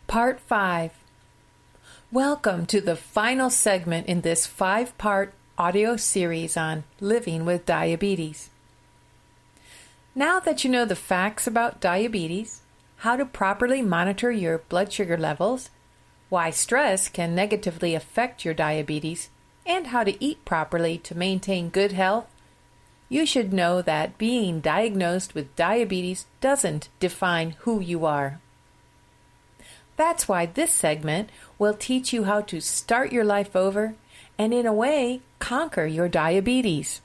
Part 5. Welcome to the final segment in this 5-part audio series on living with diabetes. Now that you know the facts about diabetes, how to properly monitor your blood sugar levels, why stress can negatively affect your diabetes, and how to eat properly to maintain good health, you should know that being diagnosed with diabetes doesn't define who you are. That's why this segment will teach you how to start your life over and, in a way, conquer your diabetes.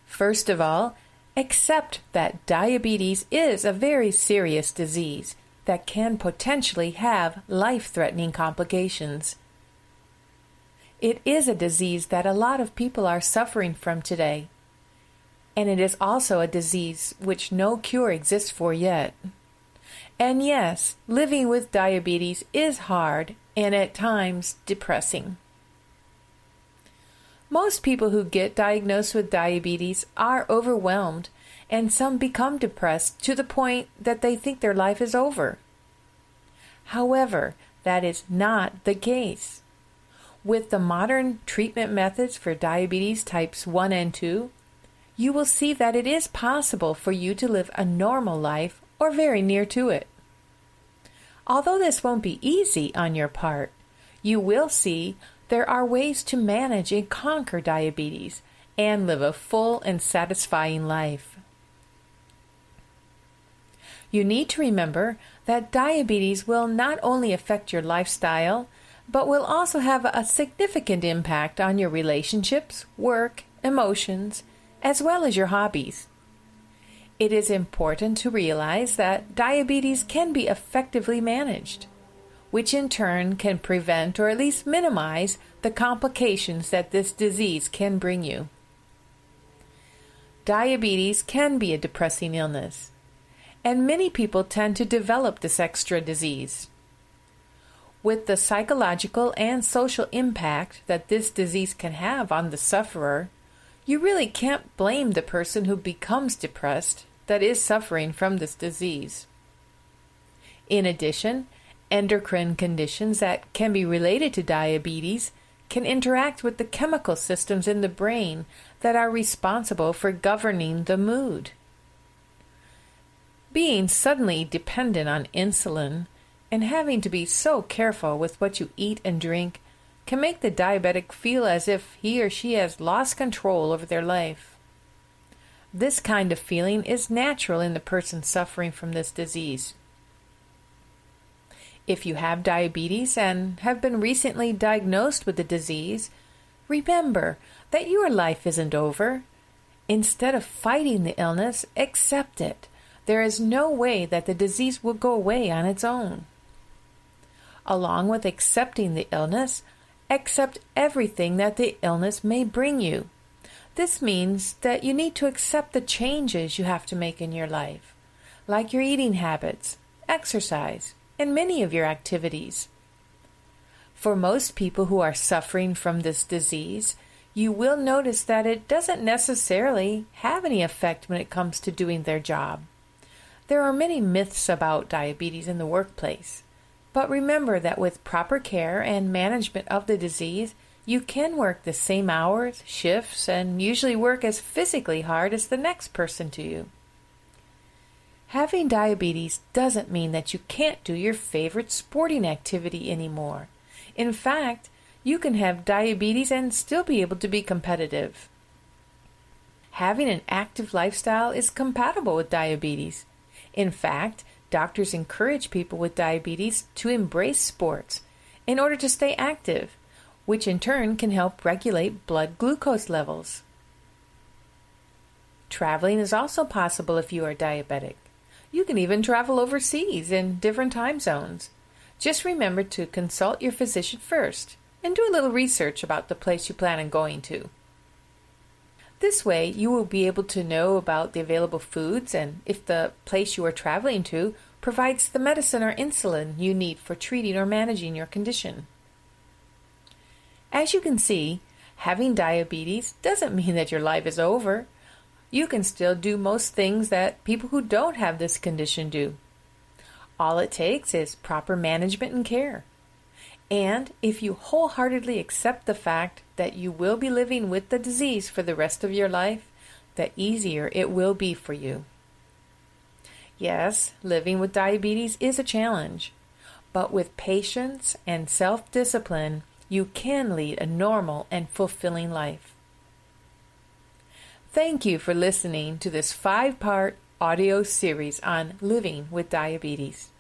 First of all, accept that diabetes is a very serious disease that can potentially have life-threatening complications. It is a disease that a lot of people are suffering from today, and it is also a disease which no cure exists for yet. And yes, living with diabetes is hard and at times depressing. Most people who get diagnosed with diabetes are overwhelmed, and some become depressed to the point that they think their life is over. However, that is not the case. With the modern treatment methods for diabetes types 1 and 2, you will see that it is possible for you to live a normal life or very near to it. Although this won't be easy on your part, you will see there are ways to manage and conquer diabetes and live a full and satisfying life. You need to remember that diabetes will not only affect your lifestyle, but will also have a significant impact on your relationships, work, emotions, as well as your hobbies. It is important to realize that diabetes can be effectively managed, which in turn can prevent or at least minimize the complications that this disease can bring you. Diabetes can be a depressing illness, and many people tend to develop this extra disease. With the psychological and social impact that this disease can have on the sufferer, you really can't blame the person who becomes depressed that is suffering from this disease. In addition, endocrine conditions that can be related to diabetes can interact with the chemical systems in the brain that are responsible for governing the mood. Being suddenly dependent on insulin and having to be so careful with what you eat and drink can make the diabetic feel as if he or she has lost control over their life. This kind of feeling is natural in the person suffering from this disease. If you have diabetes and have been recently diagnosed with the disease, remember that your life isn't over. Instead of fighting the illness, accept it. There is no way that the disease will go away on its own. Along with accepting the illness, accept everything that the illness may bring you. This means that you need to accept the changes you have to make in your life, like your eating habits, exercise, and many of your activities. For most people who are suffering from this disease, you will notice that it doesn't necessarily have any effect when it comes to doing their job. There are many myths about diabetes in the workplace. But remember that with proper care and management of the disease, you can work the same hours, shifts, and usually work as physically hard as the next person to you. Having diabetes doesn't mean that you can't do your favorite sporting activity anymore. In fact, you can have diabetes and still be able to be competitive. Having an active lifestyle is compatible with diabetes. In fact, doctors encourage people with diabetes to embrace sports in order to stay active, which in turn can help regulate blood glucose levels. Traveling is also possible if you are diabetic. You can even travel overseas in different time zones. Just remember to consult your physician first and do a little research about the place you plan on going to. This way, you will be able to know about the available foods and if the place you are traveling to provides the medicine or insulin you need for treating or managing your condition. As you can see, having diabetes doesn't mean that your life is over. You can still do most things that people who don't have this condition do. All it takes is proper management and care. And if you wholeheartedly accept the fact that you will be living with the disease for the rest of your life, the easier it will be for you. Yes, living with diabetes is a challenge, but with patience and self-discipline, you can lead a normal and fulfilling life. Thank you for listening to this 5-part audio series on living with diabetes.